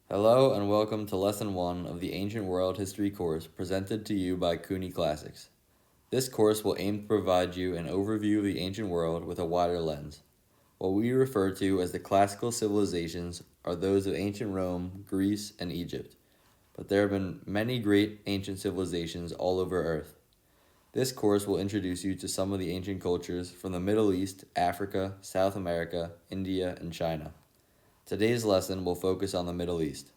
Hello and welcome to Lesson 1 of the Ancient World History course presented to you by CUNY Classics. This course will aim to provide you an overview of the ancient world with a wider lens. What we refer to as the classical civilizations are those of ancient Rome, Greece, and Egypt, but there have been many great ancient civilizations all over Earth. This course will introduce you to some of the ancient cultures from the Middle East, Africa, South America, India, and China. Today's lesson will focus on the Middle East.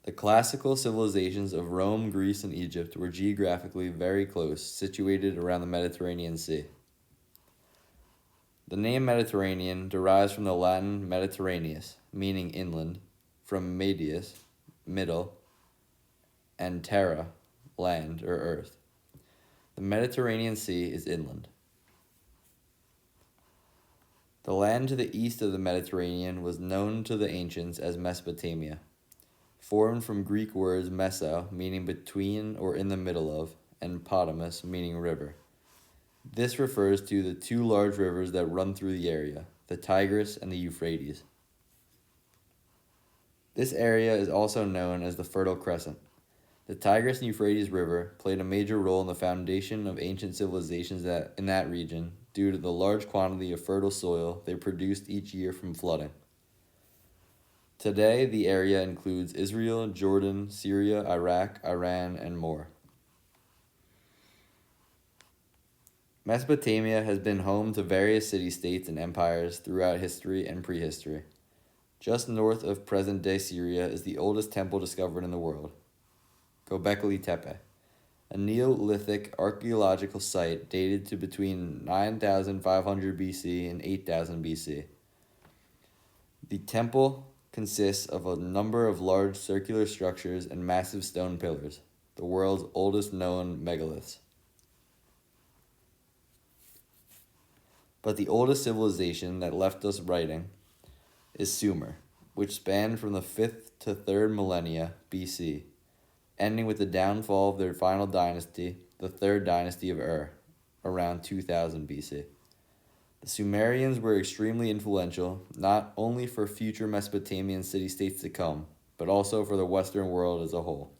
The classical civilizations of Rome, Greece, and Egypt were geographically very close, situated around the Mediterranean Sea. The name Mediterranean derives from the Latin Mediterraneus, meaning inland, from medius, middle, and terra, land or earth. The Mediterranean Sea is inland. The land to the east of the Mediterranean was known to the ancients as Mesopotamia, formed from Greek words meso, meaning between or in the middle of, and potamus, meaning river. This refers to the two large rivers that run through the area, the Tigris and the Euphrates. This area is also known as the Fertile Crescent. The Tigris and Euphrates River played a major role in the foundation of ancient civilizations in that region due to the large quantity of fertile soil they produced each year from flooding. Today, the area includes Israel, Jordan, Syria, Iraq, Iran, and more. Mesopotamia has been home to various city-states and empires throughout history and prehistory. Just north of present-day Syria is the oldest temple discovered in the world, Gobekli Tepe, a Neolithic archaeological site dated to between 9,500 BC and 8,000 BC. The temple consists of a number of large circular structures and massive stone pillars, the world's oldest known megaliths. But the oldest civilization that left us writing is Sumer, which spanned from the 5th to 3rd millennia BC, ending with the downfall of their final dynasty, the 3rd dynasty of Ur, around 2000 BC. The Sumerians were extremely influential, not only for future Mesopotamian city-states to come, but also for the Western world as a whole.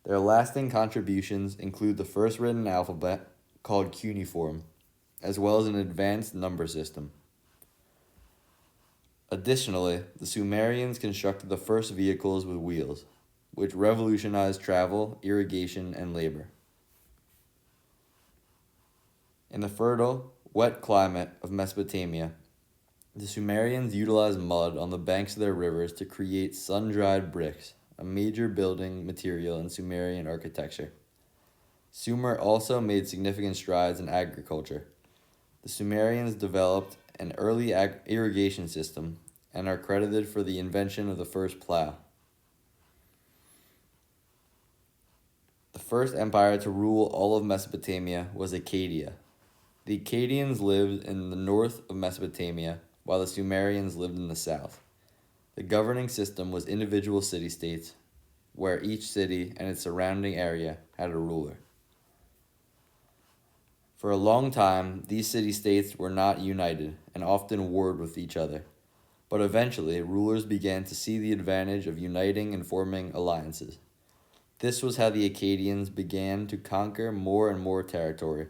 Their lasting contributions include the first written alphabet, called cuneiform, as well as an advanced number system. Additionally, the Sumerians constructed the first vehicles with wheels, which revolutionized travel, irrigation, and labor. In the fertile, wet climate of Mesopotamia, the Sumerians utilized mud on the banks of their rivers to create sun-dried bricks, a major building material in Sumerian architecture. Sumer also made significant strides in agriculture. The Sumerians developed an early irrigation system and are credited for the invention of the first plow. The first empire to rule all of Mesopotamia was Acadia. The Akkadians lived in the north of Mesopotamia, while the Sumerians lived in the south. The governing system was individual city-states, where each city and its surrounding area had a ruler. For a long time, these city-states were not united and often warred with each other. But eventually, rulers began to see the advantage of uniting and forming alliances. This was how the Akkadians began to conquer more and more territory,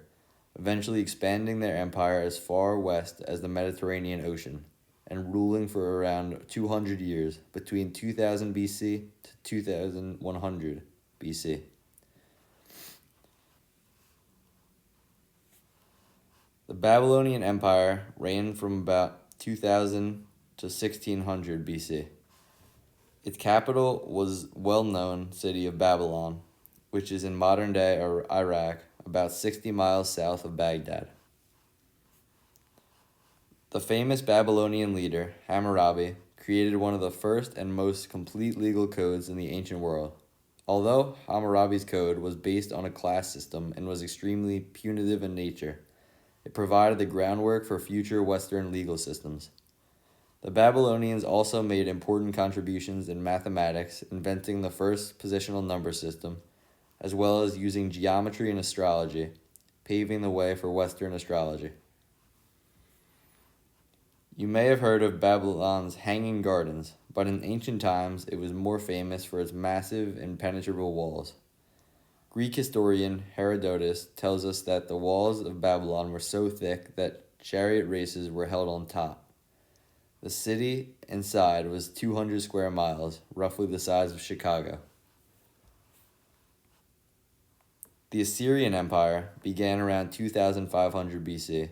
eventually expanding their empire as far west as the Mediterranean Ocean, and ruling for around 200 years, between 2000 BC to 2100 BC. The Babylonian Empire reigned from about 2000 to 1600 BC. Its capital was well-known city of Babylon, which is in modern-day Iraq, about 60 miles south of Baghdad. The famous Babylonian leader, Hammurabi, created one of the first and most complete legal codes in the ancient world. Although Hammurabi's code was based on a class system and was extremely punitive in nature, it provided the groundwork for future Western legal systems. The Babylonians also made important contributions in mathematics, inventing the first positional number system, as well as using geometry and astrology, paving the way for Western astrology. You may have heard of Babylon's Hanging Gardens, but in ancient times it was more famous for its massive, impenetrable walls. Greek historian Herodotus tells us that the walls of Babylon were so thick that chariot races were held on top. The city inside was 200 square miles, roughly the size of Chicago. The Assyrian Empire began around 2500 BC,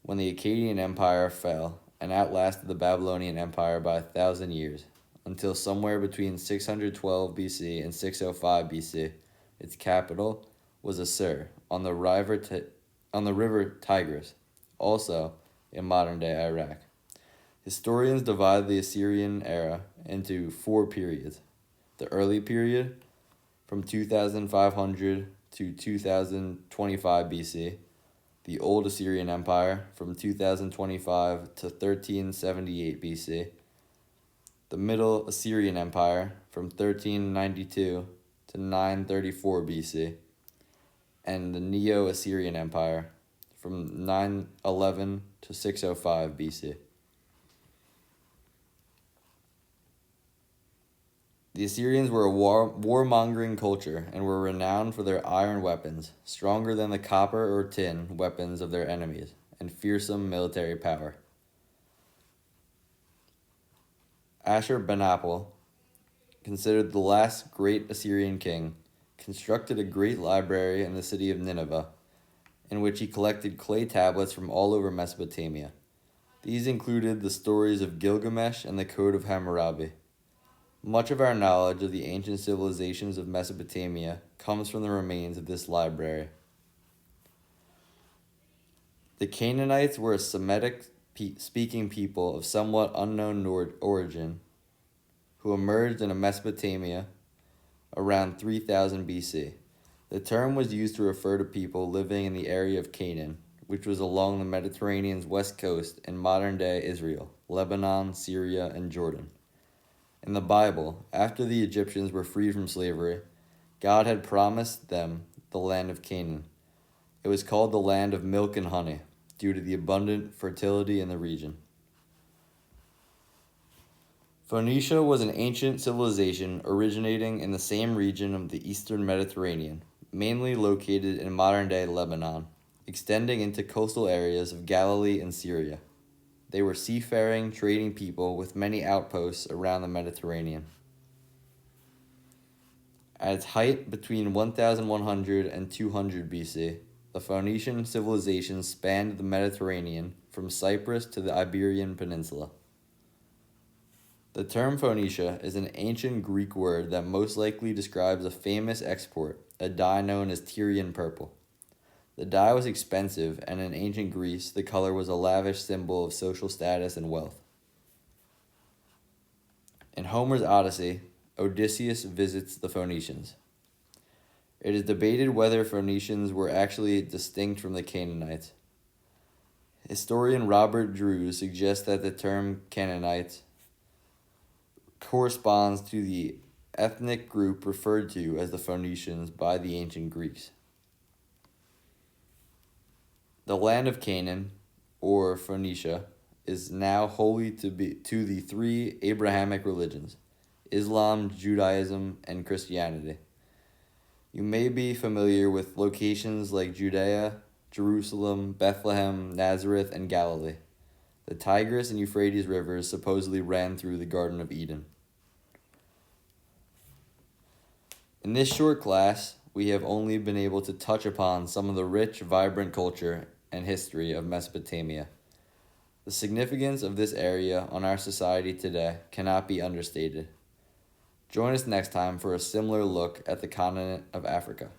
when the Akkadian Empire fell and outlasted the Babylonian Empire by 1,000 years, until somewhere between 612 BC and 605 BC, its capital was Assur on the river Tigris, also in modern-day Iraq. Historians divide the Assyrian era into 4 periods. The early period, from 2500 to 2025 BC, the Old Assyrian Empire, from 2025 to 1378 BC, the Middle Assyrian Empire, from 1392 to 934 BC, and the Neo-Assyrian Empire, from 911 to 605 BC. The Assyrians were a warmongering culture and were renowned for their iron weapons, stronger than the copper or tin weapons of their enemies, and fearsome military power. Ashurbanipal, considered the last great Assyrian king, constructed a great library in the city of Nineveh, in which he collected clay tablets from all over Mesopotamia. These included the stories of Gilgamesh and the Code of Hammurabi. Much of our knowledge of the ancient civilizations of Mesopotamia comes from the remains of this library. The Canaanites were a Semitic-speaking people of somewhat unknown origin who emerged in Mesopotamia around 3000 BC. The term was used to refer to people living in the area of Canaan, which was along the Mediterranean's west coast in modern-day Israel, Lebanon, Syria, and Jordan. In the Bible, after the Egyptians were freed from slavery, God had promised them the land of Canaan. It was called the land of milk and honey, due to the abundant fertility in the region. Phoenicia was an ancient civilization originating in the same region of the eastern Mediterranean, mainly located in modern-day Lebanon, extending into coastal areas of Galilee and Syria. They were seafaring, trading people with many outposts around the Mediterranean. At its height between 1100 and 200 BC, the Phoenician civilization spanned the Mediterranean from Cyprus to the Iberian Peninsula. The term Phoenicia is an ancient Greek word that most likely describes a famous export, a dye known as Tyrian purple. The dye was expensive, and in ancient Greece, the color was a lavish symbol of social status and wealth. In Homer's Odyssey, Odysseus visits the Phoenicians. It is debated whether Phoenicians were actually distinct from the Canaanites. Historian Robert Drew suggests that the term Canaanites corresponds to the ethnic group referred to as the Phoenicians by the ancient Greeks. The land of Canaan, or Phoenicia, is now holy to the 3 Abrahamic religions, Islam, Judaism, and Christianity. You may be familiar with locations like Judea, Jerusalem, Bethlehem, Nazareth, and Galilee. The Tigris and Euphrates rivers supposedly ran through the Garden of Eden. In this short class, we have only been able to touch upon some of the rich, vibrant culture and history of Mesopotamia. The significance of this area on our society today cannot be understated. Join us next time for a similar look at the continent of Africa.